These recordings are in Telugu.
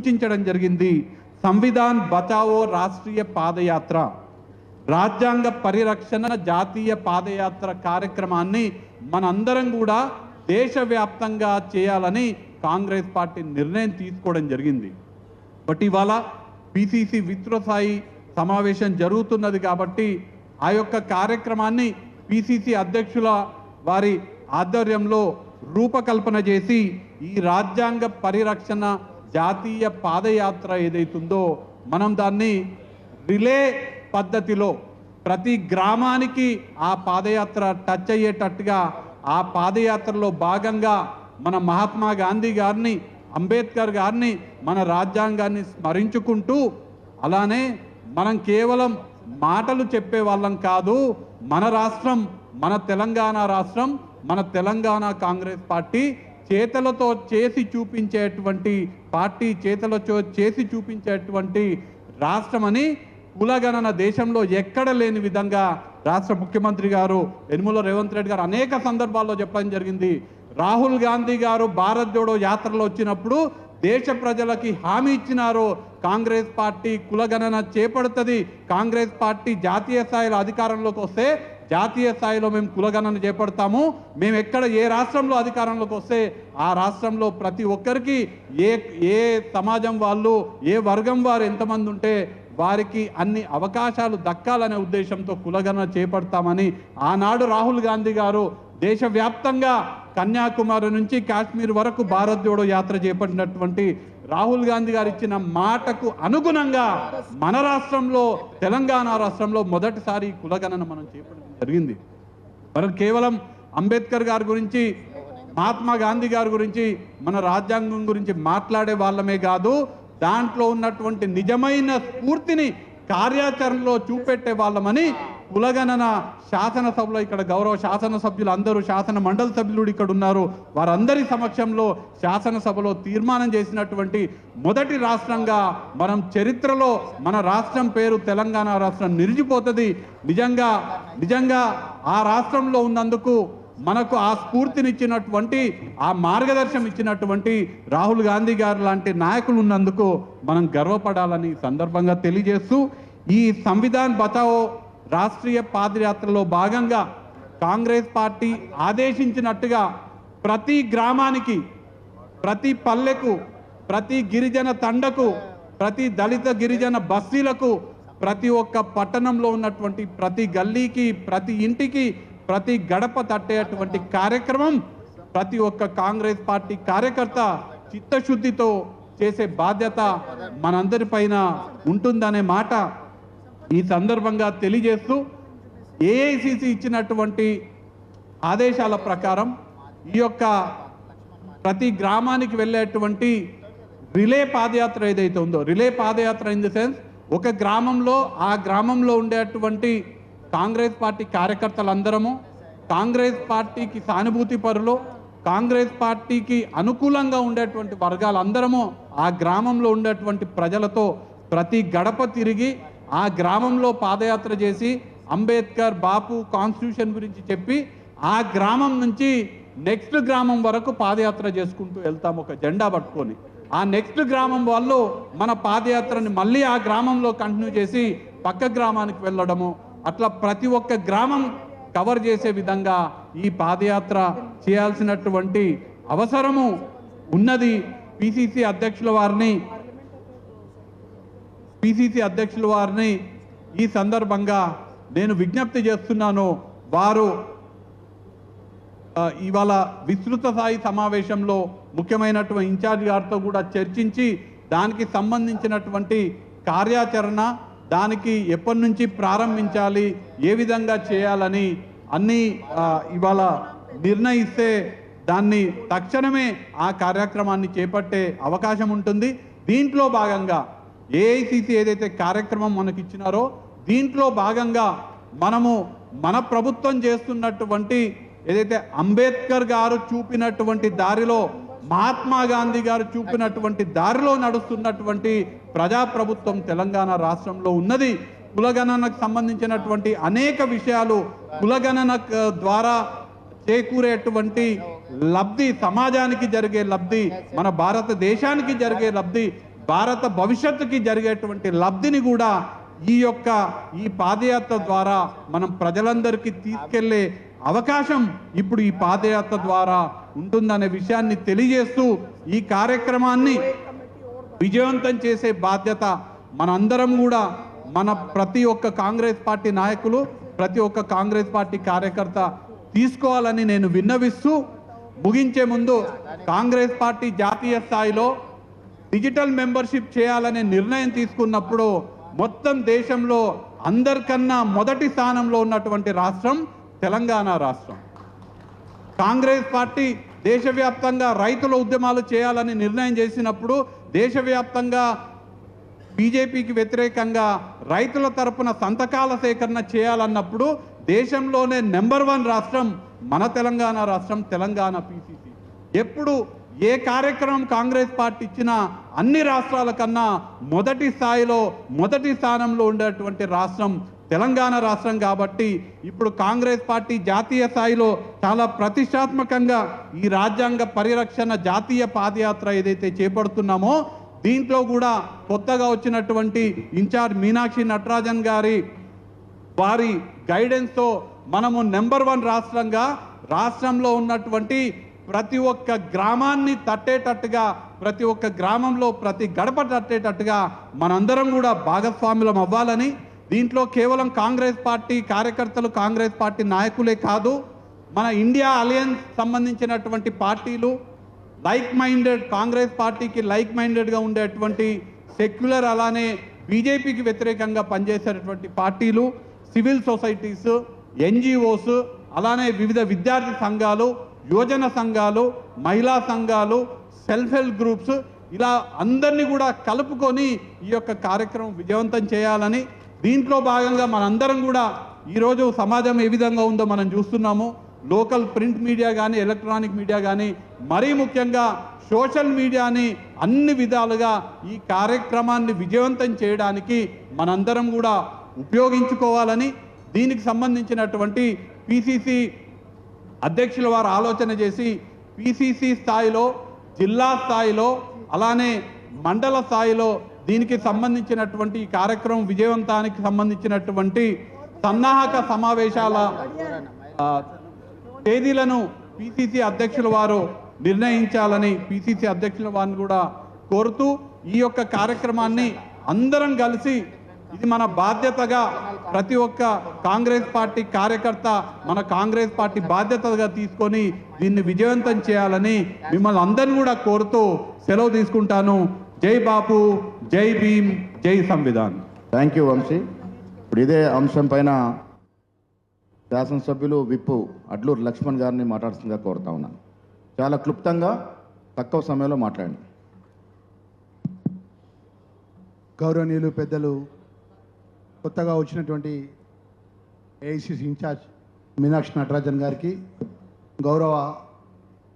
సూచించడం జరిగింది. సంవిధాన్ బచావో రాష్ట్రీయ పాదయాత్ర, రాజ్యాంగ పరిరక్షణ జాతీయ పాదయాత్ర కార్యక్రమాన్ని మనందరం కూడా దేశవ్యాప్తంగా చేయాలని కాంగ్రెస్ పార్టీ నిర్ణయం తీసుకోవడం జరిగింది. బట్ ఇవాళ పిసిసి విస్తృతస్థాయి సమావేశం జరుగుతున్నది కాబట్టి ఆ యొక్క కార్యక్రమాన్ని పిసిసి అధ్యక్షుల వారి ఆధ్వర్యంలో రూపకల్పన చేసి ఈ రాజ్యాంగ పరిరక్షణ జాతీయ పాదయాత్ర ఏదైతుందో మనం దాన్ని రిలే పద్ధతిలో ప్రతి గ్రామానికి ఆ పాదయాత్ర టచ్ అయ్యేటట్టుగా ఆ పాదయాత్రలో భాగంగా మన మహాత్మా గాంధీ గారిని, అంబేద్కర్ గారిని, మన రాజ్యాంగాన్ని స్మరించుకుంటూ, అలానే మనం కేవలం మాటలు చెప్పే వాళ్ళం కాదు, మన రాష్ట్రం, మన తెలంగాణ రాష్ట్రం, మన తెలంగాణ కాంగ్రెస్ పార్టీ చేతలతో చేసి చూపించేటువంటి పార్టీ, చేతలతో చేసి చూపించేటువంటి రాష్ట్రమని కులగణన దేశంలో ఎక్కడ లేని విధంగా రాష్ట్ర ముఖ్యమంత్రి గారు యనమల రేవంత్ రెడ్డి గారు అనేక సందర్భాల్లో చెప్పడం జరిగింది. రాహుల్ గాంధీ గారు భారత్ జోడో యాత్రలో వచ్చినప్పుడు దేశ ప్రజలకి హామీ ఇచ్చినారు, కాంగ్రెస్ పార్టీ కులగణన చేపడుతుంది, కాంగ్రెస్ పార్టీ జాతీయ స్థాయిలో అధికారంలోకి వస్తే జాతీయ స్థాయిలో మేము కులగణన చేపడతాము, మేము ఎక్కడ ఏ రాష్ట్రంలో అధికారంలోకి వస్తే ఆ రాష్ట్రంలో ప్రతి ఒక్కరికి ఏ సమాజం వాళ్ళు, ఏ వర్గం వారు ఎంతమంది ఉంటే వారికి అన్ని అవకాశాలు దక్కాలనే ఉద్దేశంతో కులగణన చేపడతామని ఆనాడు రాహుల్ గాంధీ గారు దేశవ్యాప్తంగా కన్యాకుమారి నుంచి కాశ్మీర్ వరకు భారత్ జోడో యాత్ర చేపట్టినటువంటి రాహుల్ గాంధీ గారు ఇచ్చిన మాటకు అనుగుణంగా మన రాష్ట్రంలో, తెలంగాణ రాష్ట్రంలో మొదటిసారి కులగణన మనం చేపట్టడం జరిగింది. మనం కేవలం అంబేద్కర్ గారి గురించి, మహాత్మా గాంధీ గారి గురించి, మన రాజ్యాంగం గురించి మాట్లాడే వాళ్ళమే కాదు, దాంట్లో ఉన్నటువంటి నిజమైన స్ఫూర్తిని కార్యాచరణలో చూపెట్టే వాళ్ళమని కులగణన శాసనసభలో, ఇక్కడ గౌరవ శాసనసభ్యులు అందరూ, శాసన మండలి సభ్యులు ఇక్కడ ఉన్నారు, వారందరి సమక్షంలో శాసనసభలో తీర్మానం చేసినటువంటి మొదటి రాష్ట్రంగా మనం చరిత్రలో మన రాష్ట్రం పేరు తెలంగాణ రాష్ట్రం నిలిచిపోతుంది. నిజంగా ఆ రాష్ట్రంలో ఉన్నందుకు మనకు ఆ స్ఫూర్తినిచ్చినటువంటి, ఆ మార్గదర్శనం ఇచ్చినటువంటి రాహుల్ గాంధీ గారు లాంటి నాయకులు ఉన్నందుకు మనం గర్వపడాలని సందర్భంగా తెలియజేస్తూ, ఈ సంవిధాన్ బచావో రాష్ట్రీయ పాదయాత్రలో భాగంగా కాంగ్రెస్ పార్టీ ఆదేశించినట్టుగా ప్రతి గ్రామానికి, ప్రతి పల్లెకు, ప్రతి గిరిజన తండకు, ప్రతి దళిత గిరిజన బస్తీలకు, ప్రతి ఒక్క పట్టణంలో ఉన్నటువంటి ప్రతి గల్లీకి, ప్రతి ఇంటికి, ప్రతి గడప తట్టేటువంటి కార్యక్రమం ప్రతి ఒక్క కాంగ్రెస్ పార్టీ కార్యకర్త చిత్తశుద్ధితో చేసే బాధ్యత మనందరిపైన ఉంటుందనే మాట ఈ సందర్భంగా తెలియజేస్తూ, ఏఐసిసి ఇచ్చినటువంటి ఆదేశాల ప్రకారం ఈ యొక్క ప్రతి గ్రామానికి వెళ్ళేటువంటి రిలే పాదయాత్ర ఏదైతే ఉందో, relay padayatra in the sense, ఒక గ్రామంలో ఆ గ్రామంలో ఉండేటువంటి కాంగ్రెస్ పార్టీ కార్యకర్తలందరము, కాంగ్రెస్ పార్టీకి సానుభూతి పరులు, కాంగ్రెస్ పార్టీకి అనుకూలంగా ఉండేటువంటి వర్గాలందరము ఆ గ్రామంలో ఉండేటువంటి ప్రజలతో ప్రతి గడప తిరిగి ఆ గ్రామంలో పాదయాత్ర చేసి అంబేద్కర్, బాపు, కాన్స్టిట్యూషన్ గురించి చెప్పి ఆ గ్రామం నుంచి నెక్స్ట్ గ్రామం వరకు పాదయాత్ర చేసుకుంటూ వెళ్తాం ఒక జెండా పట్టుకొని. ఆ నెక్స్ట్ గ్రామం వాళ్ళు మన పాదయాత్రని మళ్ళీ ఆ గ్రామంలో కంటిన్యూ చేసి పక్క గ్రామానికి వెళ్ళడము, అట్లా ప్రతి ఒక్క గ్రామం కవర్ చేసే విధంగా ఈ పాదయాత్ర చేయాల్సినటువంటి అవసరము ఉన్నది. పిసిసి అధ్యక్షుల వారిని ఈ సందర్భంగా నేను విజ్ఞప్తి చేస్తున్నాను. వారు ఇవాళ విస్తృత స్థాయి సమావేశంలో ముఖ్యమైనటువంటి ఇన్ఛార్జ్ గారితో కూడా చర్చించి దానికి సంబంధించినటువంటి కార్యాచరణ, దానికి ఎప్పటి నుంచి ప్రారంభించాలి, ఏ విధంగా చేయాలని అన్నీ ఇవాళ నిర్ణయిస్తే దాన్ని తక్షణమే ఆ కార్యక్రమాన్ని చేపట్టే అవకాశం ఉంటుంది. దీంట్లో భాగంగా ఏఐసిసి ఏదైతే కార్యక్రమం మనకి ఇచ్చినారో దీంట్లో భాగంగా మనము మన ప్రభుత్వం చేస్తున్నటువంటి ఏదైతే అంబేద్కర్ గారు చూపినటువంటి దారిలో, మహాత్మా గాంధీ గారు చూపినటువంటి దారిలో నడుస్తున్నటువంటి ప్రజాప్రభుత్వం తెలంగాణ రాష్ట్రంలో ఉన్నది. కులగణనకు సంబంధించినటువంటి అనేక విషయాలు, కులగణన ద్వారా చేకూరేటువంటి లబ్ధి, సమాజానికి జరిగే లబ్ధి, మన భారతదేశానికి జరిగే లబ్ధి భారత భవిష్యత్తుకి జరిగేటువంటి లబ్ధిని కూడా ఈ పాదయాత్ర ద్వారా మనం ప్రజలందరికీ తీసుకెళ్లే అవకాశం ఇప్పుడు ఈ పాదయాత్ర ద్వారా ఉంటుందనే విషయాన్ని తెలియజేస్తూ ఈ కార్యక్రమాన్ని విజయవంతం చేసే బాధ్యత మనందరం కూడా మన ప్రతి ఒక్క కాంగ్రెస్ పార్టీ నాయకులు ప్రతి ఒక్క కాంగ్రెస్ పార్టీ కార్యకర్త తీసుకోవాలని నేను విన్నవిస్తూ ముగించే ముందు కాంగ్రెస్ పార్టీ జాతీయ స్థాయిలో డిజిటల్ మెంబర్షిప్ చేయాలనే నిర్ణయం తీసుకున్నప్పుడు మొత్తం దేశంలో అందరికన్నా మొదటి స్థానంలో ఉన్నటువంటి రాష్ట్రం తెలంగాణ రాష్ట్రం. కాంగ్రెస్ పార్టీ దేశవ్యాప్తంగా రైతుల ఉద్యమాలు చేయాలని నిర్ణయం చేసినప్పుడు దేశవ్యాప్తంగా బీజేపీకి వ్యతిరేకంగా రైతుల తరపున సంతకాల సేకరణ చేయాలన్నప్పుడు దేశంలోనే నెంబర్ 1 రాష్ట్రం మన తెలంగాణ రాష్ట్రం, తెలంగాణ పిసిసి. ఎప్పుడు ఏ కార్యక్రమం కాంగ్రెస్ పార్టీ ఇచ్చినా అన్ని రాష్ట్రాల కన్నా మొదటి స్థాయిలో మొదటి స్థానంలో ఉండేటువంటి రాష్ట్రం తెలంగాణ రాష్ట్రం. కాబట్టి ఇప్పుడు కాంగ్రెస్ పార్టీ జాతీయ స్థాయిలో చాలా ప్రతిష్టాత్మకంగా ఈ రాజ్యాంగ పరిరక్షణ జాతీయ పాదయాత్ర ఏదైతే చేపడుతున్నామో దీంట్లో కూడా కొత్తగా వచ్చినటువంటి ఇన్ఛార్జ్ మీనాక్షి నటరాజన్ వారి గైడెన్స్తో మనము నెంబర్ 1 రాష్ట్రంగా రాష్ట్రంలో ఉన్నటువంటి ప్రతి ఒక్క గ్రామాన్ని తట్టేటట్టుగా ప్రతి ఒక్క గ్రామంలో ప్రతి గడప తట్టేటట్టుగా మనందరం కూడా భాగస్వాములం అవ్వాలని, దీంట్లో కేవలం కాంగ్రెస్ పార్టీ కార్యకర్తలు కాంగ్రెస్ పార్టీ నాయకులే కాదు, మన ఇండియా అలయన్స్ సంబంధించినటువంటి పార్టీలు లైక్ మైండెడ్ కాంగ్రెస్ పార్టీకి లైక్ మైండెడ్గా ఉండేటువంటి సెక్యులర్ అలానే బీజేపీకి వ్యతిరేకంగా పనిచేసేటటువంటి పార్టీలు, సివిల్ సొసైటీస్, ఎన్జిఓస్, అలానే వివిధ విద్యార్థి సంఘాలు, యువజన సంఘాలు, మహిళా సంఘాలు, సెల్ఫ్ హెల్ప్ గ్రూప్స్, ఇలా అందరినీ కూడా కలుపుకొని ఈ యొక్క కార్యక్రమం విజయవంతం చేయాలని, దీంట్లో భాగంగా మనందరం కూడా ఈరోజు సమాజం ఏ విధంగా ఉందో మనం చూస్తున్నాము. లోకల్ ప్రింట్ మీడియా కానీ ఎలక్ట్రానిక్ మీడియా కానీ మరీ ముఖ్యంగా సోషల్ మీడియాని అన్ని విధాలుగా ఈ కార్యక్రమాన్ని విజయవంతం చేయడానికి మనందరం కూడా ఉపయోగించుకోవాలని, దీనికి సంబంధించినటువంటి పిసిసి అధ్యక్షుల వారు ఆలోచన చేసి పిసిసి స్థాయిలో, జిల్లా స్థాయిలో, అలానే మండల స్థాయిలో దీనికి సంబంధించినటువంటి ఈ కార్యక్రమం విజయవంతానికి సంబంధించినటువంటి సన్నాహక సమావేశాల తేదీలను పిసిసి అధ్యక్షుల వారు నిర్ణయించాలని పిసిసి అధ్యక్షుల వారిని కూడా కోరుతూ ఈ యొక్క కార్యక్రమాన్ని అందరం కలిసి ఇది మన బాధ్యతగా ప్రతి ఒక్క కాంగ్రెస్ పార్టీ కార్యకర్త మన కాంగ్రెస్ పార్టీ బాధ్యతగా తీసుకొని దీన్ని విజయవంతం చేయాలని మిమ్మల్ని అందరినీ కూడా కోరుతూ సెలవు తీసుకుంటాను. జై బాపు, జై భీమ్, జై సంవిధాన్. Thank you Vamsi. ఇప్పుడు ఇదే అంశం పైన శాసనసభ్యులు విప్పు అడ్లూరు లక్ష్మణ్ గారిని మాట్లాడుతుందిగా కోరుతా ఉన్నాను. చాలా క్లుప్తంగా తక్కువ సమయంలో మాట్లాడండి. గౌరవనీయులు పెద్దలు కొత్తగా వచ్చినటువంటి ఏఐసిసి ఇన్ఛార్జ్ మీనాక్షి నటరాజన్ గారికి, గౌరవ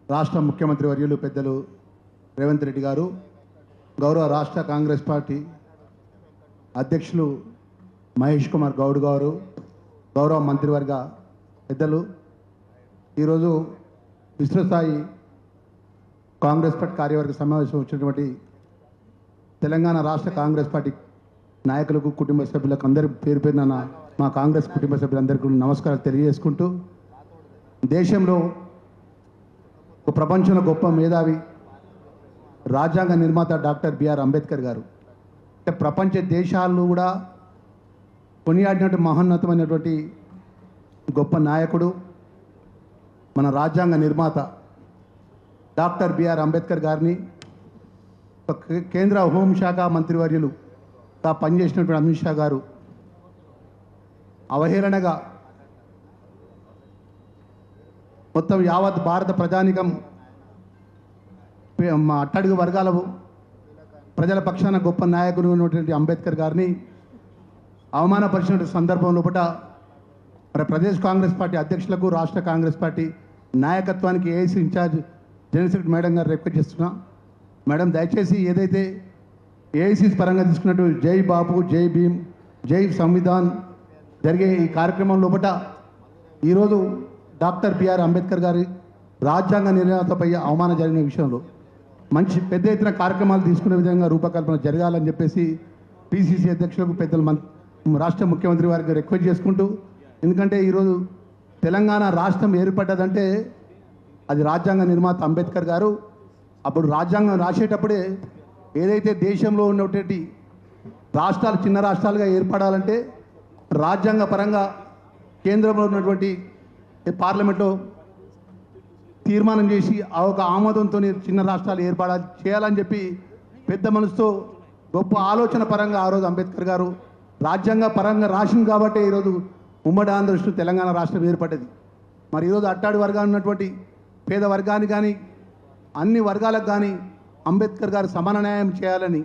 రాష్ట్ర ముఖ్యమంత్రి వర్యులు పెద్దలు రేవంత్ రెడ్డి గారు, గౌరవ రాష్ట్ర కాంగ్రెస్ పార్టీ అధ్యక్షులు మహేష్ కుమార్ గౌడ్ గారు, గౌరవ మంత్రివర్గ పెద్దలు, ఈరోజు విస్తృతస్థాయి కాంగ్రెస్ పార్టీ కార్యవర్గ సమావేశం వచ్చినటువంటి తెలంగాణ రాష్ట్ర కాంగ్రెస్ పార్టీ నాయకులకు, కుటుంబ సభ్యులకు అందరి పేరు పేరున మా కాంగ్రెస్ కుటుంబ సభ్యులందరికీ నమస్కారాలు తెలియజేసుకుంటూ, దేశంలో ఒక ప్రపంచంలో గొప్ప మేధావి రాజ్యాంగ నిర్మాత డాక్టర్ బిఆర్ అంబేద్కర్ గారు, అంటే ప్రపంచ దేశాలు కూడా కొనియాడినటువంటి మహోన్నతమైనటువంటి గొప్ప నాయకుడు మన రాజ్యాంగ నిర్మాత డాక్టర్ బిఆర్ అంబేద్కర్ గారిని కేంద్ర హోంశాఖ మంత్రివర్యులుగా పనిచేసినటువంటి అమిత్ షా గారు అవహేళనగా మొత్తం యావత్ భారత ప్రజానికం అట్టడుగు వర్గాల ప్రజల పక్షాన గొప్ప నాయకుడు ఉన్నటువంటి అంబేద్కర్ గారిని అవమానపరిచిన సందర్భం లోపల మరి ప్రదేశ్ కాంగ్రెస్ పార్టీ అధ్యక్షులకు, రాష్ట్ర కాంగ్రెస్ పార్టీ నాయకత్వానికి AIC incharge general secretary madam గారు రిక్వెస్ట్ చేస్తున్నా. మేడం, దయచేసి ఏదైతే ఏఐసి పరంగా తీసుకున్నట్టు జై బాపు, జై భీమ్, జై సంవిధాన్ జరిగే ఈ కార్యక్రమం లోపల ఈరోజు డాక్టర్ బిఆర్ అంబేద్కర్ గారి రాజ్యాంగ నిర్ణయాలపై అవమానం జరిగిన విషయంలో మంచి పెద్ద ఎత్తున కార్యక్రమాలు తీసుకునే విధంగా రూపకల్పన జరగాలని చెప్పేసి పిసిసి అధ్యక్షులకు పెద్దలు రాష్ట్ర ముఖ్యమంత్రి వారికి రిక్వెస్ట్ చేసుకుంటూ, ఎందుకంటే ఈరోజు తెలంగాణ రాష్ట్రం ఏర్పడ్డదంటే అది రాజ్యాంగ నిర్మాత అంబేద్కర్ గారు అప్పుడు రాజ్యాంగం రాసేటప్పుడే ఏదైతే దేశంలో ఉన్నటువంటి రాష్ట్రాలు చిన్న రాష్ట్రాలుగా ఏర్పడాలంటే రాజ్యాంగ పరంగా కేంద్రంలో ఉన్నటువంటి పార్లమెంట్లో తీర్మానం చేసి ఆ ఒక ఆమోదంతో చిన్న రాష్ట్రాలు చేయాలని చెప్పి పెద్ద మనసుతో గొప్ప ఆలోచన పరంగా ఆ రోజు అంబేద్కర్ గారు రాజ్యాంగ పరంగా రాసింది కాబట్టి ఈరోజు ఉమ్మడి ఆంధ్రప్రదేశ్ తెలంగాణ రాష్ట్రం ఏర్పడ్డది. మరి ఈరోజు అట్టాడి వర్గాన్ని ఉన్నటువంటి పేద వర్గానికి కానీ అన్ని వర్గాలకు కానీ అంబేద్కర్ గారు సమాన న్యాయం చేయాలని,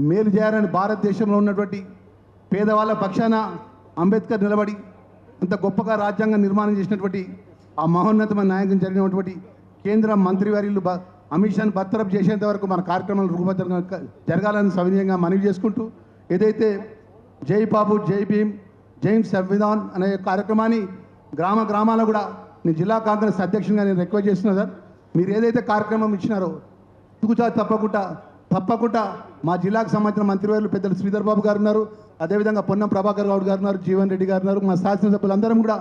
మేలు చేయాలని భారతదేశంలో ఉన్నటువంటి పేదవాళ్ళ పక్షాన అంబేద్కర్ నిలబడి అంత గొప్పగా రాజ్యాంగం నిర్మాణం చేసినటువంటి ఆ మహోన్నతమైన నాయకం జరిగినటువంటి కేంద్ర మంత్రివర్యులు అమిత్ షాను బర్తరఫ్ చేసేంత వరకు మన కార్యక్రమాలు రూపకల్పన జరగాలని సవినయంగా మనవి చేసుకుంటూ, ఏదైతే జై బాబు జై భీమ్ జై సంవిధాన్ అనే కార్యక్రమాన్ని గ్రామాల్లో కూడా నేను జిల్లా కాంగ్రెస్ అధ్యక్షునిగా నేను రిక్వెస్ట్ చేస్తున్నా సార్. మీరు ఏదైతే కార్యక్రమం ఇచ్చినారో తూచా తప్పకుండా మా జిల్లాకు సంబంధించిన మంత్రివర్యులు పెద్దలు శ్రీధర్ బాబు గారు ఉన్నారు, అదేవిధంగా పొన్నం ప్రభాకర్ గౌడ్ గారు ఉన్నారు, జీవన్ రెడ్డి గారు ఉన్నారు, మా శాసనసభ్యులందరం కూడా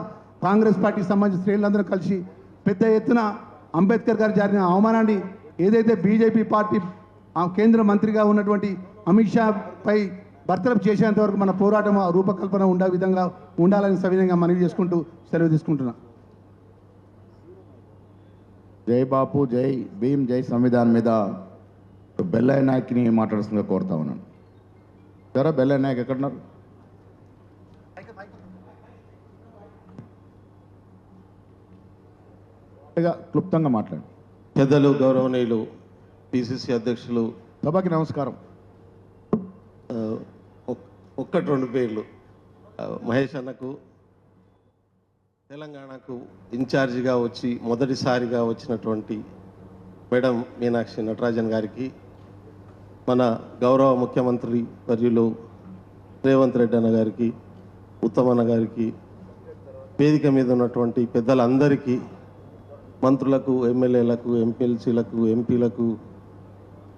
కాంగ్రెస్ పార్టీకి సంబంధించిన శ్రేణులందరూ కలిసి పెద్ద ఎత్తున అంబేద్కర్ గారు జరిగిన అవమానాన్ని ఏదైతే బీజేపీ పార్టీ కేంద్ర మంత్రిగా ఉన్నటువంటి అమిత్ షా పై బర్తరఫ్ చేసేంత వరకు మన పోరాటం రూపకల్పన ఉండే విధంగా ఉండాలని సవినయంగా మనవి చేసుకుంటూ సెలవు తీసుకుంటున్నా. జై బాపు జై భీమ్ జై సంవిధాన్ మీద బెల్లయ్య నాయక్ని మాట్లాడుతుందిగా కోరుతా ఉన్నాను. సరే, బెల్లయ్య నాయక్ ఎక్కడున్నారు? క్లుప్తంగా మాట్లాడు. పెద్దలు గౌరవనీయులు పిసిసి అధ్యక్షులు సభకి నమస్కారం. ఒక్కటి రెండు పేర్లు. మహేష్ అన్నకు తెలంగాణకు ఇన్ఛార్జిగా వచ్చి మొదటిసారిగా వచ్చినటువంటి మేడం మీనాక్షి నటరాజన్ గారికి, మన గౌరవ ముఖ్యమంత్రి వర్యులు రేవంత్ రెడ్డి అన్న గారికి, ఉత్తమన్న గారికి, వేదిక మీద ఉన్నటువంటి పెద్దలందరికీ, మంత్రులకు, ఎమ్మెల్యేలకు, ఎంపీఎల్సీలకు, ఎంపీలకు,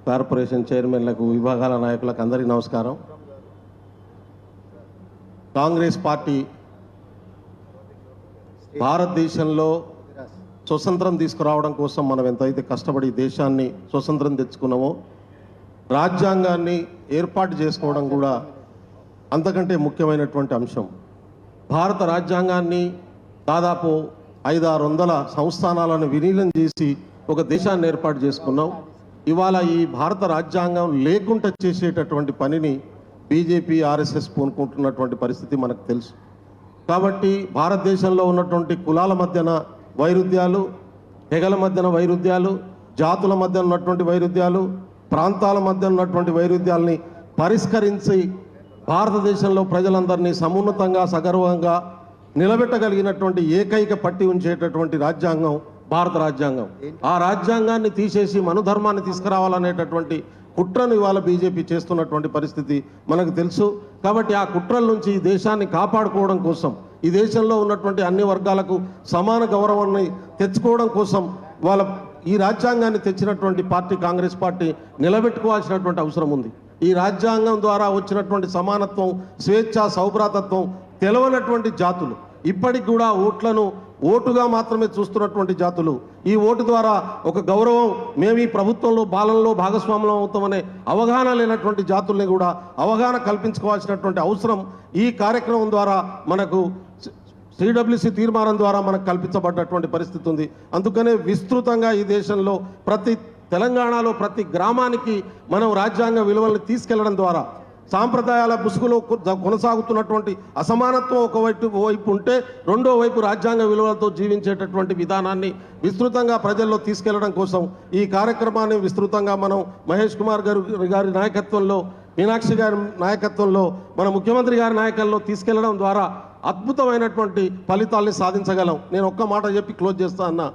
కార్పొరేషన్ చైర్మన్లకు, విభాగాల నాయకులకు అందరికీ నమస్కారం. కాంగ్రెస్ పార్టీ భారతదేశంలో స్వతంత్రం తీసుకురావడం కోసం మనం ఎంతైతే కష్టపడి దేశాన్ని స్వతంత్రం తెచ్చుకున్నామో, రాజ్యాంగాన్ని ఏర్పాటు చేసుకోవడం కూడా అంతకంటే ముఖ్యమైనటువంటి అంశం. భారత రాజ్యాంగాన్ని దాదాపు 500-600 సంస్థానాలను విలీనం చేసి ఒక దేశాన్ని ఏర్పాటు చేసుకున్నాం. ఇవాళ ఈ భారత రాజ్యాంగం లేకుండా చేసేటటువంటి పనిని బీజేపీ, ఆర్ఎస్ఎస్ పూనుకుంటున్నటువంటి పరిస్థితి మనకు తెలుసు. కాబట్టి భారతదేశంలో ఉన్నటువంటి కులాల మధ్యన వైరుధ్యాలు, తెగల మధ్యన వైరుధ్యాలు, జాతుల మధ్య ఉన్నటువంటి వైరుధ్యాలు, ప్రాంతాల మధ్య ఉన్నటువంటి వైరుధ్యాలని పరిష్కరించి భారతదేశంలో ప్రజలందరినీ సమున్నతంగా సగర్వంగా నిలబెట్టగలిగినటువంటి ఏకైక పట్టి ఉంచేటటువంటి రాజ్యాంగం భారత రాజ్యాంగం. ఆ రాజ్యాంగాన్ని తీసేసి మనుధర్మాన్ని తీసుకురావాలనేటటువంటి కుట్రను ఇవాళ బీజేపీ చేస్తున్నటువంటి పరిస్థితి మనకు తెలుసు. కాబట్టి ఆ కుట్రల నుంచి ఈ దేశాన్ని కాపాడుకోవడం కోసం, ఈ దేశంలో ఉన్నటువంటి అన్ని వర్గాలకు సమాన గౌరవాన్ని తెచ్చుకోవడం కోసం వాళ్ళ ఈ రాజ్యాంగాన్ని తెచ్చినటువంటి పార్టీ కాంగ్రెస్ పార్టీ నిలబెట్టుకోవాల్సినటువంటి అవసరం ఉంది. ఈ రాజ్యాంగం ద్వారా వచ్చినటువంటి సమానత్వం, స్వేచ్ఛ, సౌభ్రాతత్వం తెలవనటువంటి జాతులు, ఇప్పటికి కూడా ఓట్లను ఓటుగా మాత్రమే చూస్తున్నటువంటి జాతులు, ఈ ఓటు ద్వారా ఒక గౌరవం, మేము ఈ ప్రభుత్వంలో పాలనలో భాగస్వామ్యం అవుతామనే అవగాహన లేనటువంటి జాతుల్ని కూడా అవగాహన కల్పించుకోవాల్సినటువంటి అవసరం ఈ కార్యక్రమం ద్వారా మనకు సిడబ్ల్యూసి తీర్మానం ద్వారా మనకు కల్పించబడ్డటువంటి పరిస్థితి ఉంది. అందుకనే విస్తృతంగా ఈ దేశంలో ప్రతి తెలంగాణలో ప్రతి గ్రామానికి మనం రాజ్యాంగ విలువలను తీసుకెళ్లడం ద్వారా సాంప్రదాయాల ముసుగులో కొనసాగుతున్నటువంటి అసమానత్వం ఒకవైపు ఉంటే, రెండో వైపు రాజ్యాంగ విలువలతో జీవించేటటువంటి విధానాన్ని విస్తృతంగా ప్రజల్లో తీసుకెళ్లడం కోసం ఈ కార్యక్రమాన్ని విస్తృతంగా మనం మహేష్ కుమార్ గారి నాయకత్వంలో, మీనాక్షి గారి నాయకత్వంలో, మన ముఖ్యమంత్రి గారి నాయకత్వంలో తీసుకెళ్లడం ద్వారా అద్భుతమైనటువంటి ఫలితాల్ని సాధించగలం. నేను ఒక్క మాట చెప్పి క్లోజ్ చేస్తా అన్నా,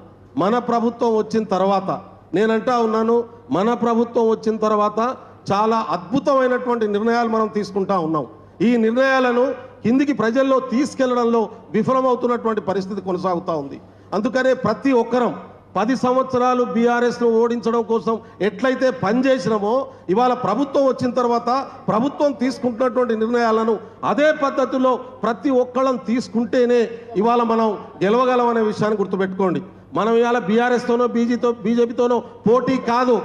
మన ప్రభుత్వం వచ్చిన తర్వాత, నేనంటా ఉన్నాను, మన ప్రభుత్వం వచ్చిన తర్వాత చాలా అద్భుతమైనటువంటి నిర్ణయాలు మనం తీసుకుంటా ఉన్నాం. ఈ నిర్ణయాలను కిందికి ప్రజల్లో తీసుకెళ్లడంలో విఫలమవుతున్నటువంటి పరిస్థితి కొనసాగుతూ ఉంది. అందుకనే ప్రతి ఒక్కరం 10 సంవత్సరాలు బీఆర్ఎస్ను ఓడించడం కోసం ఎట్లయితే పనిచేసినామో ఇవాళ ప్రభుత్వం వచ్చిన తర్వాత ప్రభుత్వం తీసుకుంటున్నటువంటి నిర్ణయాలను అదే పద్ధతిలో ప్రతి ఒక్కళ్ళం తీసుకుంటేనే ఇవాళ మనం గెలవగలం అనే విషయాన్ని గుర్తుపెట్టుకోండి. మనం ఇవాళ బీఆర్ఎస్తోనో బీజేపీతోనో పోటీ కాదు.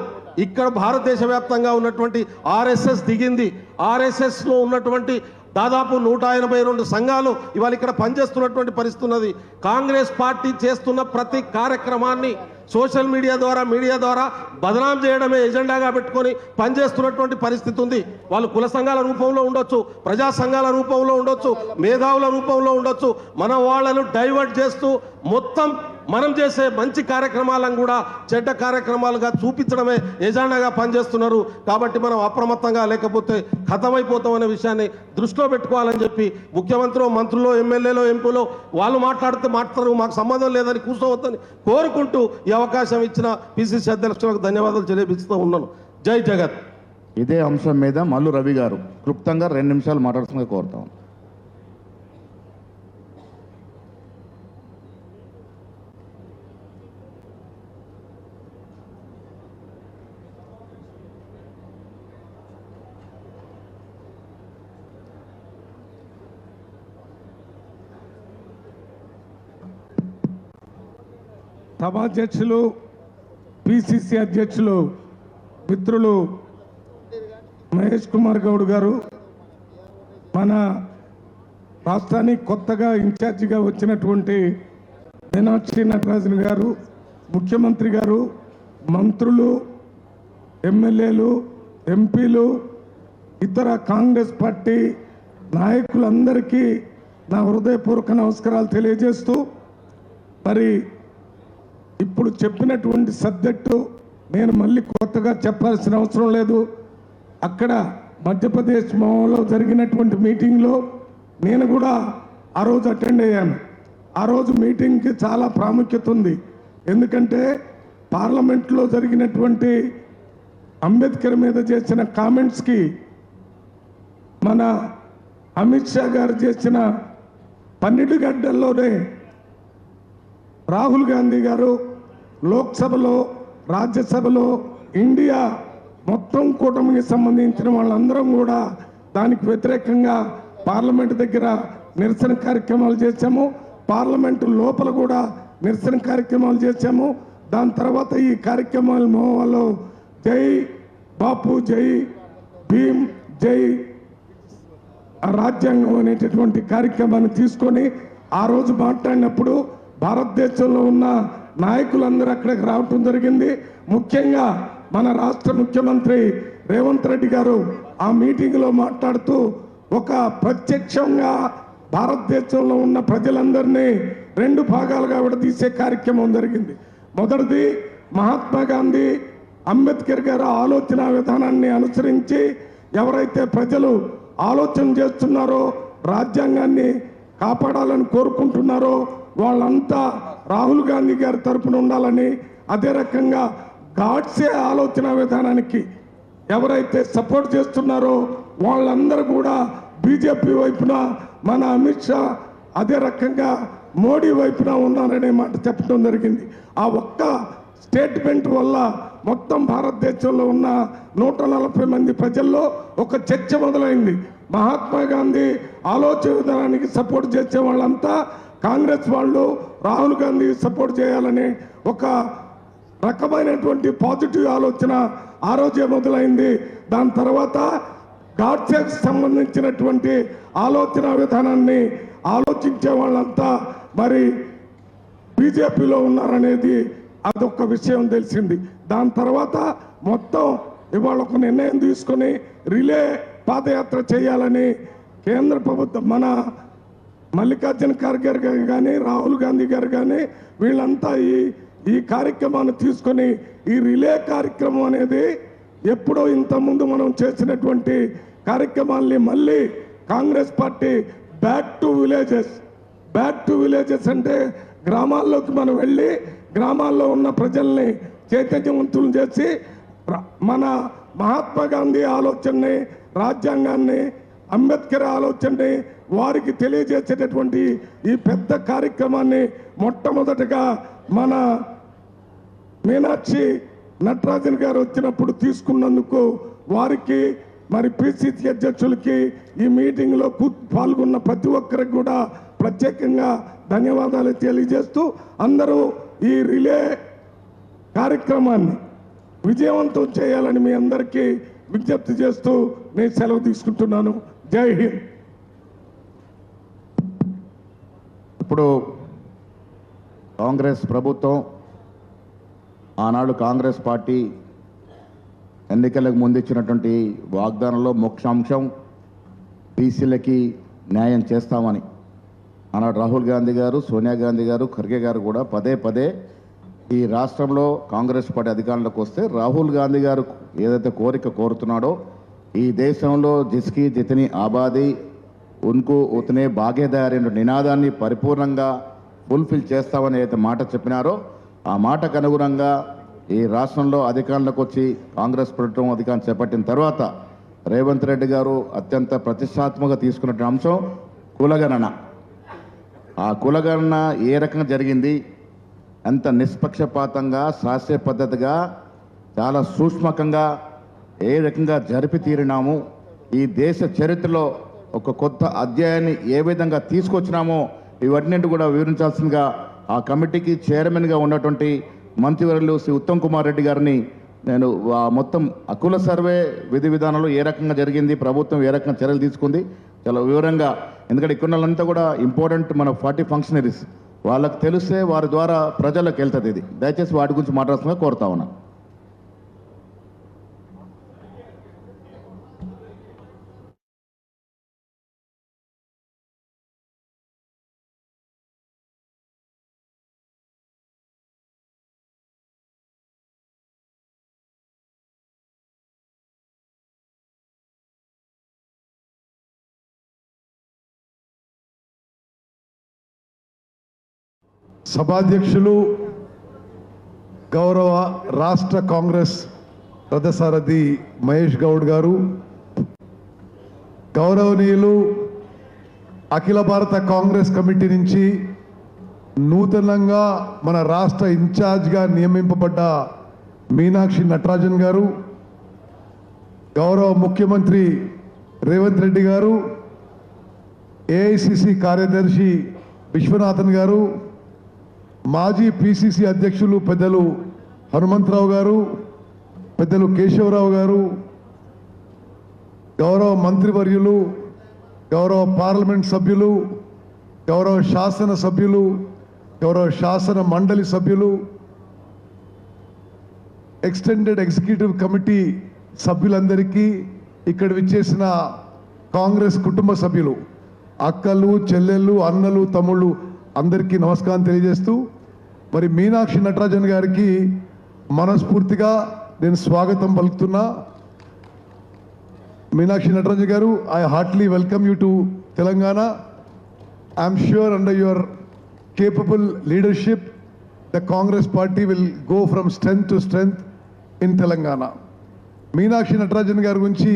ఇక్కడ భారతదేశ వ్యాప్తంగా ఉన్నటువంటి ఆర్ఎస్ఎస్ దిగింది. ఆర్ఎస్ఎస్లో ఉన్నటువంటి దాదాపు 182 సంఘాలు ఇవాళ ఇక్కడ పనిచేస్తున్నటువంటి పరిస్థితి ఉన్నది. కాంగ్రెస్ పార్టీ చేస్తున్న ప్రతి కార్యక్రమాన్ని సోషల్ మీడియా ద్వారా బదనాం చేయడమే ఎజెండాగా పెట్టుకొని పనిచేస్తున్నటువంటి పరిస్థితి ఉంది. వాళ్ళు కుల సంఘాల రూపంలో ఉండొచ్చు, ప్రజా సంఘాల రూపంలో ఉండొచ్చు, మేధావుల రూపంలో ఉండొచ్చు. మన వాళ్ళను డైవర్ట్ చేస్తూ మొత్తం మనం చేసే మంచి కార్యక్రమాలను కూడా చెడ్డ కార్యక్రమాలుగా చూపించడమే ఎజెండాగా పనిచేస్తున్నారు. కాబట్టి మనం అప్రమత్తంగా లేకపోతే ఖతమైపోతాం అనే విషయాన్ని దృష్టిలో పెట్టుకోవాలని చెప్పి ముఖ్యమంత్రి, మంత్రులు, ఎమ్మెల్యేలు, ఎంపీలు వాళ్ళు మాట్లాడతారు, మాకు సంబంధం లేదని కూర్చోవద్దని కోరుకుంటూ ఈ అవకాశం ఇచ్చిన పిసిసి అధ్యక్షులకు ధన్యవాదాలు తెలియజేస్తూ ఉన్నాను. జై జగత్. ఇదే అంశం మీద మల్లు రవి గారు క్లుప్తంగా 2 నిమిషాలు మాట్లాడుతుందిగా కోరుతాం. సభాధ్యక్షులు, పిసిసి అధ్యక్షులు మిత్రులు మహేష్ కుమార్ గౌడ్ గారు, మన రాష్ట్రానికి కొత్తగా ఇన్ఛార్జిగా వచ్చినటువంటి మీనాక్షి నటరాజన్ గారు, ముఖ్యమంత్రి గారు, మంత్రులు, ఎమ్మెల్యేలు, ఎంపీలు, ఇతర కాంగ్రెస్ పార్టీ నాయకులందరికీ నా హృదయపూర్వక నమస్కారాలు తెలియజేస్తూ, మరి ఇప్పుడు చెప్పినటువంటి సబ్జెక్టు నేను మళ్ళీ కొత్తగా చెప్పాల్సిన అవసరం లేదు. అక్కడ మధ్యప్రదేశ్ మోహన్లో జరిగినటువంటి మీటింగ్లో నేను కూడా ఆ రోజు అటెండ్ అయ్యాను. ఆ రోజు మీటింగ్కి చాలా ప్రాముఖ్యత ఉంది. ఎందుకంటే పార్లమెంట్లో జరిగినటువంటి అంబేద్కర్ మీద చేసిన కామెంట్స్కి మన అమిత్ షా గారు చేసిన 12 గంటల్లోనే రాహుల్ గాంధీ గారు లోక్సభలో, రాజ్యసభలో, ఇండియా మొత్తం కూటమికి సంబంధించిన వాళ్ళందరం కూడా దానికి వ్యతిరేకంగా పార్లమెంట్ దగ్గర నిరసన కార్యక్రమాలు చేశాము. పార్లమెంటు లోపల కూడా నిరసన కార్యక్రమాలు చేశాము. దాని తర్వాత ఈ కార్యక్రమాల మోహలో జై బాపు, జై భీమ్, జై రాజ్యాంగం అనేటటువంటి కార్యక్రమాన్ని తీసుకొని ఆ రోజు మాట్లాడినప్పుడు భారతదేశంలో ఉన్న నాయకులందరూ అక్కడికి రావటం జరిగింది. ముఖ్యంగా మన రాష్ట్ర ముఖ్యమంత్రి రేవంత్ రెడ్డి గారు ఆ మీటింగ్లో మాట్లాడుతూ ఒక ప్రత్యక్షంగా భారతదేశంలో ఉన్న ప్రజలందరినీ 2 భాగాలుగా విడదీసే కార్యక్రమం జరిగింది. మొదటిది మహాత్మా గాంధీ, అంబేద్కర్ గారు ఆలోచన విధానాన్ని అనుసరించి ఎవరైతే ప్రజలు ఆలోచన చేస్తున్నారో, రాజ్యాంగాన్ని కాపాడాలని కోరుకుంటున్నారో వాళ్ళంతా రాహుల్ గాంధీ గారి తరపున ఉండాలని, అదే రకంగా గాడ్సే ఆలోచన విధానానికి ఎవరైతే సపోర్ట్ చేస్తున్నారో వాళ్ళందరూ కూడా బీజేపీ వైపున, మన అమిత్ షా అదే రకంగా మోడీ వైపున ఉన్నారనే మాట చెప్పడం జరిగింది. ఆ ఒక్క స్టేట్మెంట్ వల్ల మొత్తం భారతదేశంలో ఉన్న 140 మంది ప్రజల్లో ఒక చర్చ మొదలైంది. మహాత్మా గాంధీ ఆలోచన విధానానికి సపోర్ట్ చేసే వాళ్ళంతా కాంగ్రెస్ వాళ్ళు రాహుల్ గాంధీ సపోర్ట్ చేయాలని ఒక రకమైనటువంటి పాజిటివ్ ఆలోచన ఆ రోజే మొదలైంది. దాని తర్వాత గాడ్సేకి సంబంధించినటువంటి ఆలోచన విధానాన్ని ఆలోచించే వాళ్ళంతా మరి బీజేపీలో ఉన్నారనేది అదొక విషయం తెలిసింది. దాని తర్వాత మొత్తం ఇవాళ ఒక నిర్ణయం తీసుకొని రిలే పాదయాత్ర చేయాలని కేంద్ర ప్రభుత్వం, మన మల్లికార్జున ఖర్గే గారు కానీ, రాహుల్ గాంధీ గారు కానీ వీళ్ళంతా ఈ కార్యక్రమాన్ని తీసుకొని ఈ రిలే కార్యక్రమం అనేది ఎప్పుడో ఇంతకుముందు మనం చేసినటువంటి కార్యక్రమాల్ని మళ్ళీ Congress party back to villages అంటే గ్రామాల్లోకి మనం వెళ్ళి గ్రామాల్లో ఉన్న ప్రజల్ని చైతన్యవంతులు చేసి మన మహాత్మా గాంధీ ఆలోచనని, రాజ్యాంగాన్ని, అంబేద్కర్ ఆలోచనని వారికి తెలియజేసేటటువంటి ఈ పెద్ద కార్యక్రమాన్ని మొట్టమొదటిగా మన మీనాక్షి నటరాజన్ గారు వచ్చినప్పుడు తీసుకున్నందుకు వారికి మరి పిసిసి అధ్యక్షులకి ఈ మీటింగ్లో పాల్గొన్న ప్రతి ఒక్కరికి కూడా ప్రత్యేకంగా ధన్యవాదాలు తెలియజేస్తూ అందరూ ఈ రిలే కార్యక్రమాన్ని విజయవంతం చేయాలని మీ అందరికీ విజ్ఞప్తి చేస్తూ నేను సెలవు తీసుకుంటున్నాను. జై హింద్. ఇప్పుడు కాంగ్రెస్ ప్రభుత్వం ఆనాడు కాంగ్రెస్ పార్టీ ఎన్నికలకు ముందు ఇచ్చినటువంటి వాగ్దానంలో ముఖ్యాంశం బీసీలకి న్యాయం చేస్తామని. ఆనాడు రాహుల్ గాంధీ గారు, సోనియా గాంధీ గారు, ఖర్గే గారు కూడా పదే పదే ఈ రాష్ట్రంలో కాంగ్రెస్ పార్టీ అధికారంలోకి వస్తే రాహుల్ గాంధీ గారు ఏదైతే కోరిక కోరుతున్నాడో ఈ దేశంలో జిస్కి జితని ఆబాదీ ఉన్కు ఉతనే భాగేదారి అనే నినాదాన్ని పరిపూర్ణంగా ఫుల్ఫిల్ చేస్తామని అయితే మాట చెప్పినారో ఆ మాటకు అనుగుణంగా ఈ రాష్ట్రంలో అధికారంలోకి వచ్చి కాంగ్రెస్ ప్రభుత్వం అధికారం చేపట్టిన తర్వాత రేవంత్ రెడ్డి గారు అత్యంత ప్రతిష్టాత్మకంగా తీసుకున్న అంశం కులగణన. ఆ కులగణన ఏ రకంగా జరిగింది, ఎంత నిష్పక్షపాతంగా, శాస్త్రీయ పద్ధతిగా, చాలా సూక్ష్మకంగా ఏ రకంగా జరిపి తీరినాము, ఈ దేశ చరిత్రలో ఒక కొత్త అధ్యాయాన్ని ఏ విధంగా తీసుకొచ్చినామో ఇవన్నింటి కూడా వివరించాల్సిందిగా ఆ కమిటీకి చైర్మన్గా ఉన్నటువంటి మంత్రివర్యులు శ్రీ ఉత్తమ్ కుమార్ రెడ్డి గారిని నేను మొత్తం అకుల సర్వే విధి విధానంలో ఏ రకంగా జరిగింది, ప్రభుత్వం ఏ రకంగా చర్యలు తీసుకుంది చాలా వివరంగా, ఎందుకంటే ఇక్కడ వాళ్ళంతా కూడా ఇంపార్టెంట్ మన 40 ఫంక్షనరీస్, వాళ్ళకి తెలిస్తే వారి ద్వారా ప్రజలకు వెళ్తుంది. ఇది దయచేసి వాటి గురించి మాట్లాడుతున్నా కోరుతా ఉన్నా. సభాధ్యక్షులు గౌరవ రాష్ట్ర కాంగ్రెస్ రథసారథి మహేష్ గౌడ్ గారు, గౌరవనీయులు అఖిల భారత కాంగ్రెస్ కమిటీ నుంచి నూతనంగా మన రాష్ట్ర ఇన్ఛార్జ్గా నియమింపబడ్డ మీనాక్షి నటరాజన్ గారు, గౌరవ ముఖ్యమంత్రి రేవంత్ రెడ్డి గారు, ఏఐసిసి కార్యదర్శి విశ్వనాథన్ గారు, మాజీ పిసిసి అధ్యక్షులు పెద్దలు హనుమంతరావు గారు, పెద్దలు కేశవరావు గారు, గౌరవ మంత్రివర్యులు, గౌరవ పార్లమెంట్ సభ్యులు, గౌరవ శాసన సభ్యులు, గౌరవ శాసన మండలి సభ్యులు, ఎక్స్టెండెడ్ ఎగ్జిక్యూటివ్ కమిటీ సభ్యులందరికీ, ఇక్కడ విచ్చేసిన కాంగ్రెస్ కుటుంబ సభ్యులు, అక్కలు, చెల్లెళ్ళు, అన్నలు, తమ్ముళ్ళు అందరికీ నమస్కారం తెలియజేస్తూ, మరి మీనాక్షి నటరాజన్ గారికి మనస్ఫూర్తిగా నేను స్వాగతం పలుకుతున్నా. మీనాక్షి నటరాజన్ గారు, I heartily welcome you to Telangana. I'm sure under your capable leadership the Congress party will go from strength to strength in Telangana. Meenakshi Natarajan గారి గురించి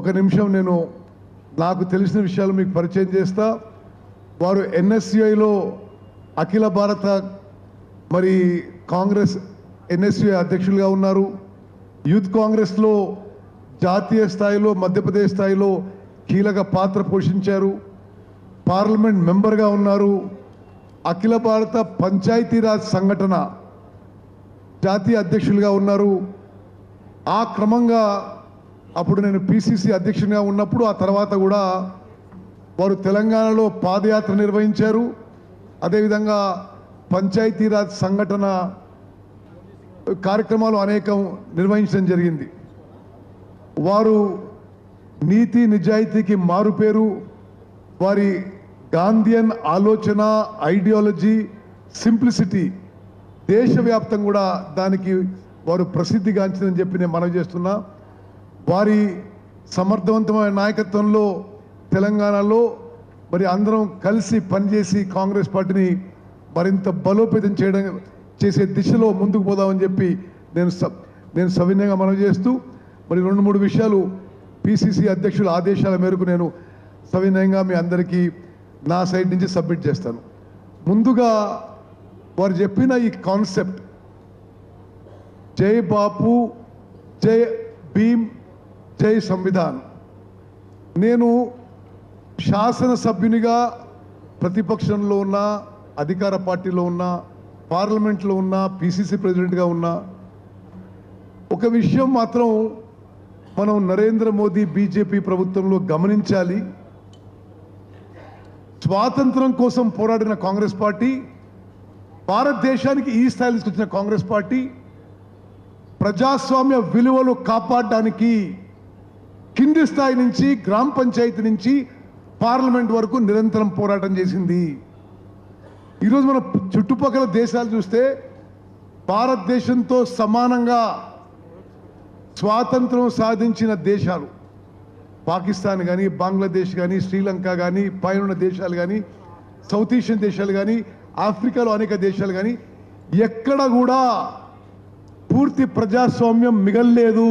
ఒక నిమిషం నేను నాకు తెలిసిన విషయాలు మీకు పరిచయం చేస్తా. వారు ఎన్ఎస్యుఐలో అఖిల భారత మరి కాంగ్రెస్ ఎన్ఎస్యుఐ అధ్యక్షులుగా ఉన్నారు. యూత్ కాంగ్రెస్లో జాతీయ స్థాయిలో, మధ్యప్రదేశ్ స్థాయిలో కీలక పాత్ర పోషించారు. పార్లమెంట్ మెంబర్గా ఉన్నారు. అఖిల భారత పంచాయతీరాజ్ సంఘటన జాతీయ అధ్యక్షులుగా ఉన్నారు. ఆ క్రమంగా అప్పుడు నేను పిసిసి అధ్యక్షునిగా ఉన్నప్పుడు, ఆ తర్వాత కూడా వారు తెలంగాణలో పాదయాత్ర నిర్వహించారు. అదేవిధంగా పంచాయతీరాజ్ సంఘటన కార్యక్రమాలు అనేకం నిర్వహించడం జరిగింది. వారు నీతి నిజాయితీకి మారుపేరు. వారి గాంధీయన్ ఆలోచన, ఐడియాలజీ, సింప్లిసిటీ దేశవ్యాప్తంగా కూడా దానికి వారు ప్రసిద్ధిగాంచిందని చెప్పి నేను మనవి చేస్తున్నా. వారి సమర్థవంతమైన నాయకత్వంలో తెలంగాణలో మరి అందరం కలిసి పనిచేసి కాంగ్రెస్ పార్టీని మరింత బలోపేతం చేసే దిశలో ముందుకు పోదామని చెప్పి నేను సవినయంగా మనవి చేస్తూ, మరి 2-3 విషయాలు పిసిసి అధ్యక్షుల ఆదేశాల మేరకు నేను సవినయంగా మీ అందరికీ నా సైడ్ నుంచి సబ్మిట్ చేస్తాను. ముందుగా వారు చెప్పిన ఈ కాన్సెప్ట్ జై బాపు, జై భీమ్, జై సంవిధాన్. నేను శాసనసభ్యునిగా ప్రతిపక్షంలో ఉన్న, అధికార పార్టీలో ఉన్న, పార్లమెంట్లో ఉన్న, పిసిసి ప్రెసిడెంట్గా ఉన్న, ఒక విషయం మాత్రం మనం నరేంద్ర మోదీ బీజేపీ ప్రభుత్వంలో గమనించాలి. స్వాతంత్రం కోసం పోరాడిన కాంగ్రెస్ పార్టీ, భారతదేశానికి ఈ స్థాయిలో తీసుకొచ్చిన కాంగ్రెస్ పార్టీ ప్రజాస్వామ్య విలువలు కాపాడడానికి కింది స్థాయి నుంచి, గ్రామ పంచాయతీ నుంచి పార్లమెంట్ వరకు నిరంతరం పోరాటం చేసింది. ఈరోజు మన చుట్టుపక్కల దేశాలు చూస్తే భారతదేశంతో సమానంగా స్వాతంత్రం సాధించిన దేశాలు పాకిస్తాన్ కానీ, బంగ్లాదేశ్ కానీ, శ్రీలంక కానీ, పైన దేశాలు కానీ, సౌత్ ఏషియన్ దేశాలు కానీ, ఆఫ్రికాలో అనేక దేశాలు కానీ ఎక్కడ కూడా పూర్తి ప్రజాస్వామ్యం మిగల్లేదు.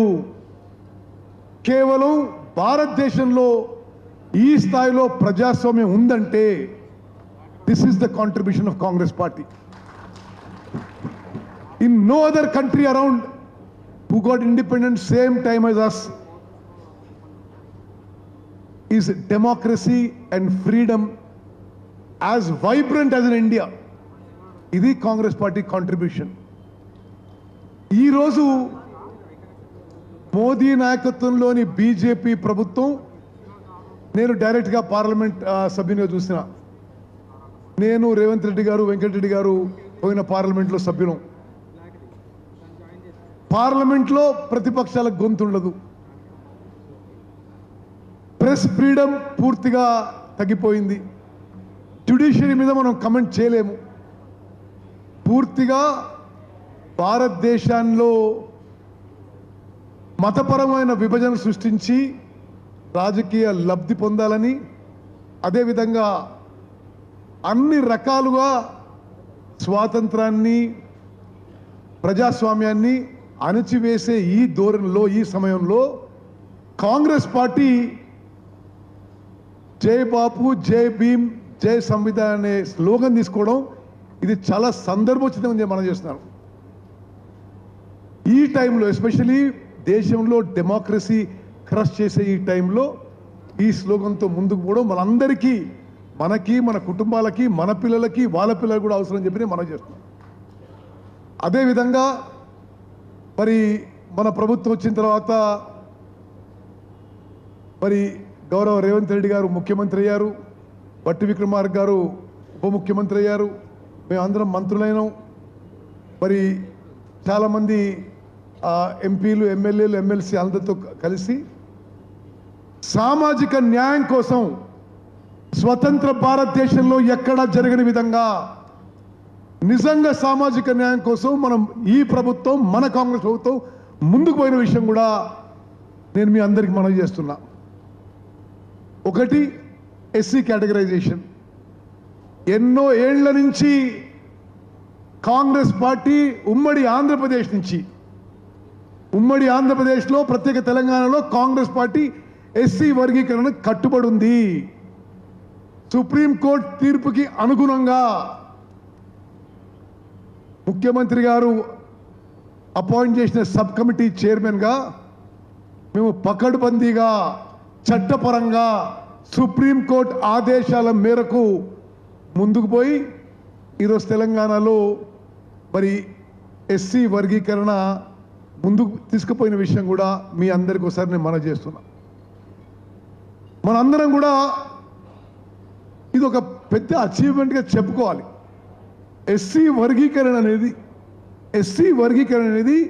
కేవలం భారతదేశంలో ఈ స్థాయిలో ప్రజాస్వామ్యం ఉందంటే this is the contribution of Congress party. In no other country around who got independence same time as us is democracy and freedom as vibrant as in India. ఇది కాంగ్రెస్ పార్టీ కాంట్రిబ్యూషన్. ఈరోజు మోదీ నాయకత్వంలోని బీజేపీ ప్రభుత్వం, నేను డైరెక్ట్గా పార్లమెంట్ సభ్యునిగా చూసిన, నేను రేవంత్ రెడ్డి గారు, వెంకటరెడ్డి గారు పోయిన పార్లమెంట్లో సభ్యులం. పార్లమెంట్లో ప్రతిపక్షాలకు గొంతుండదు, ప్రెస్ ఫ్రీడమ్ పూర్తిగా తగ్గిపోయింది, జ్యుడిషియరీ మీద మనం కమెంట్ చేయలేము. పూర్తిగా భారతదేశంలో మతపరమైన విభజన సృష్టించి రాజకీయ లబ్ధి పొందాలని, అదేవిధంగా అన్ని రకాలుగా స్వాతంత్రాన్ని, ప్రజాస్వామ్యాన్ని అణచివేసే ఈ ధోరణిలో, ఈ సమయంలో కాంగ్రెస్ పార్టీ జై బాపు, జై భీమ్, జై సంవిధాన్ అనే స్లోగన్ తీసుకోవడం ఇది చాలా సందర్భోచితంగా మనం చేస్తున్నాం. ఈ టైంలో ఎస్పెషలీ దేశంలో డెమోక్రసీ క్రష్ చేసే ఈ టైంలో ఈ స్లోగన్తో ముందుకు పోవడం మనందరికీ, మనకి, మన కుటుంబాలకి, మన పిల్లలకి, వాళ్ళ పిల్లలకి కూడా అవసరం చెప్పి మనం చేస్తున్నాం. అదేవిధంగా మరి మన ప్రభుత్వం వచ్చిన తర్వాత మరి గౌరవ రేవంత్ రెడ్డి గారు ముఖ్యమంత్రి అయ్యారు, బట్టి విక్రమార్క గారు ఉప ముఖ్యమంత్రి అయ్యారు, మేమందరం మంత్రులైనాం. మరి చాలామంది ఎంపీలు, ఎమ్మెల్యేలు, ఎమ్మెల్సీ అందరితో కలిసి సామాజిక న్యాయం కోసం స్వతంత్ర భారతదేశంలో ఎక్కడా జరగని విధంగా నిజంగా సామాజిక న్యాయం కోసం మనం ఈ ప్రభుత్వం, మన కాంగ్రెస్ ప్రభుత్వం ముందుకు పోయిన విషయం కూడా నేను మీ అందరికీ మనవి చేస్తున్నా. ఒకటి, ఎస్సీ కేటగరైజేషన్. ఎన్నో ఏళ్ల నుంచి కాంగ్రెస్ పార్టీ ఉమ్మడి ఆంధ్రప్రదేశ్లో, ప్రత్యేక తెలంగాణలో కాంగ్రెస్ పార్టీ ఎస్సీ వర్గీకరణ కట్టుబడి ఉంది. సుప్రీంకోర్టు తీర్పుకి అనుగుణంగా ముఖ్యమంత్రి గారు అపాయింట్ చేసిన సబ్ కమిటీ చైర్మన్గా మేము పకడ్బందీగా, చట్టపరంగా సుప్రీంకోర్టు ఆదేశాల మేరకు ముందుకు పోయి ఈరోజు తెలంగాణలో మరి ఎస్సీ వర్గీకరణ ముందుకు తీసుకుపోయిన విషయం కూడా మీ అందరికీ ఒకసారి నేను మనవి చేస్తున్నా. మనందరం కూడా ఇది ఒక పెద్ద అచీవ్మెంట్గా చెప్పుకోవాలి. ఎస్సీ వర్గీకరణ అనేది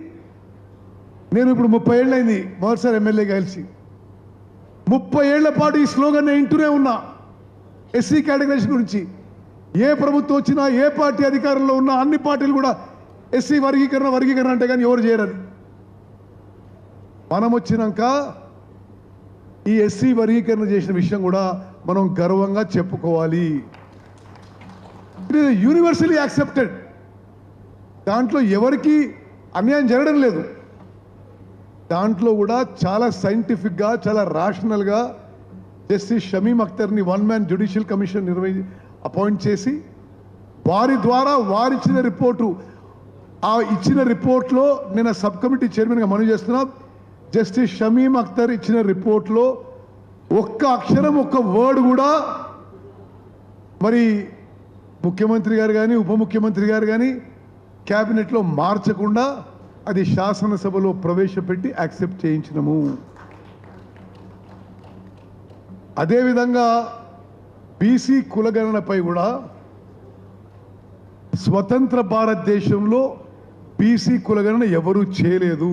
నేను ఇప్పుడు 30 ఏళ్ళైంది మొదటిసారి ఎమ్మెల్యేగా కలిసి, 30 ఏళ్ల పాటు ఈ స్లోగన్ నేను వింటూనే ఉన్నా. ఎస్సీ కేటగరైజేషన్ గురించి ఏ ప్రభుత్వం వచ్చినా, ఏ పార్టీ అధికారంలో ఉన్నా, అన్ని పార్టీలు కూడా ఎస్సీ వర్గీకరణ అంటే కానీ ఎవరు చేయరని. మనం వచ్చినాక ఈ ఎస్సీ వర్గీకరణ చేసిన విషయం కూడా మనం గర్వంగా చెప్పుకోవాలి. It is universally accepted. దాంట్లో ఎవరికి అన్యాయం జరగడం లేదు. దాంట్లో కూడా చాలా సైంటిఫిక్గా, చాలా రాషనల్గా జస్టిస్ షమీమ్ అఖ్తర్ని 1 మ్యాన్ జ్యుడిషియల్ కమిషన్ అపాయింట్ చేసి వారి ద్వారా వారిచ్చిన రిపోర్టు ఆ ఇచ్చిన రిపోర్ట్లో నేను సబ్ కమిటీ చైర్మన్గా మనవి చేస్తున్నా, జస్టిస్ షమీం అఖ్తర్ ఇచ్చిన రిపోర్ట్లో ఒక్క అక్షరం ఒక్క వర్డ్ కూడా మరి ముఖ్యమంత్రి గారు కానీ ఉప ముఖ్యమంత్రి గారు కానీ క్యాబినెట్లో మార్చకుండా అది శాసనసభలో ప్రవేశపెట్టి యాక్సెప్ట్ చేయించినము. అదేవిధంగా బీసీ కులగణనపై కూడా స్వతంత్ర భారతదేశంలో బీసీ కులగణన ఎవరూ చేయలేదు.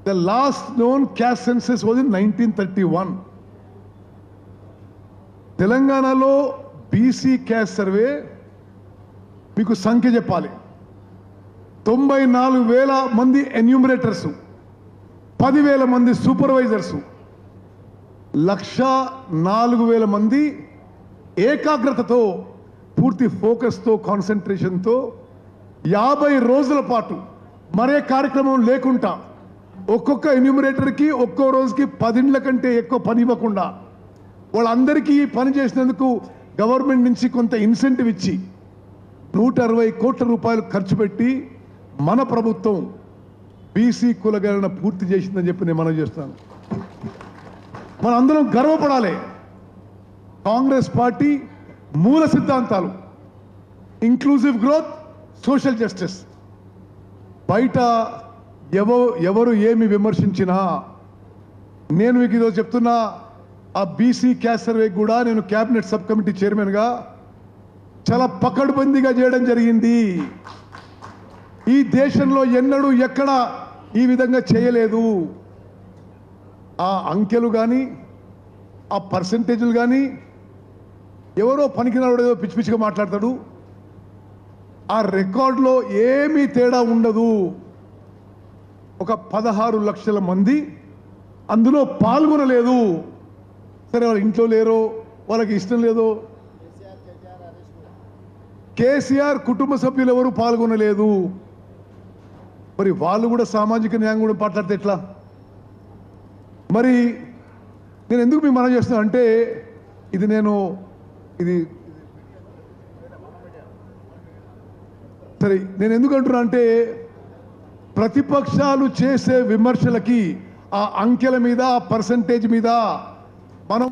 The last known caste census was in 1931. తెలంగాణలో బీసీ క్యాస్ట్ సర్వే మీకు సంఖ్య చెప్పాలి. 94,000 మంది ఎన్యూమరేటర్స్, 10,000 మంది సూపర్వైజర్స్, 104,000 మంది ఏకాగ్రతతో పూర్తి ఫోకస్తో కాన్సన్ట్రేషన్తో 50 రోజుల పాటు మరే కార్యక్రమం లేకుండా ఒక్కొక్క ఎన్యూమరేటర్కి ఒక్కో రోజుకి 10 కంటే ఎక్కువ పని ఇవ్వకుండా వాళ్ళందరికీ పని చేసినందుకు గవర్నమెంట్ నుంచి కొంత ఇన్సెంటివ్ ఇచ్చి 160 కోట్ల రూపాయలు ఖర్చు పెట్టి మన ప్రభుత్వం బీసీ కులగణన పూర్తి చేసిందని చెప్పి నేను మనవి చేస్తాను. మన అందరం గర్వపడాలి. కాంగ్రెస్ పార్టీ మూల సిద్ధాంతాలు ఇంక్లూజివ్ గ్రోత్, సోషల్ జస్టిస్. బయట ఎవరు ఏమి విమర్శించినా నేను మీకు ఈరోజు చెప్తున్నా, ఆ బీసీ క్యాస్ట్ సర్వే కూడా నేను క్యాబినెట్ సబ్ కమిటీ చైర్మన్గా చాలా పకడ్బందీగా చేయడం జరిగింది. ఈ దేశంలో ఎన్నడూ ఎక్కడ ఈ విధంగా చేయలేదు. ఆ అంకెలు కానీ ఆ పర్సంటేజ్లు కానీ ఎవరో పనికిరాడు ఏదో పిచ్చి పిచ్చిగా మాట్లాడతాడు. ఆ రికార్డులో ఏమీ తేడా ఉండదు. ఒక 16 లక్షల మంది అందులో పాల్గొనలేదు. సరే, వాళ్ళ ఇంట్లో లేరో, వాళ్ళకి ఇష్టం లేదో. కేసీఆర్ కుటుంబ సభ్యులు ఎవరు పాల్గొనలేదు. మరి వాళ్ళు కూడా సామాజిక న్యాయం కూడా మాట్లాడితే ఎట్లా? మరి నేను ఎందుకు మీకు మనం చేస్తున్నా అంటే సరే నేను ఎందుకు అంటున్నా అంటే ప్రతిపక్షాలు చేసే విమర్శలకి ఆ అంకెల మీద, ఆ పర్సంటేజ్ మీద మనం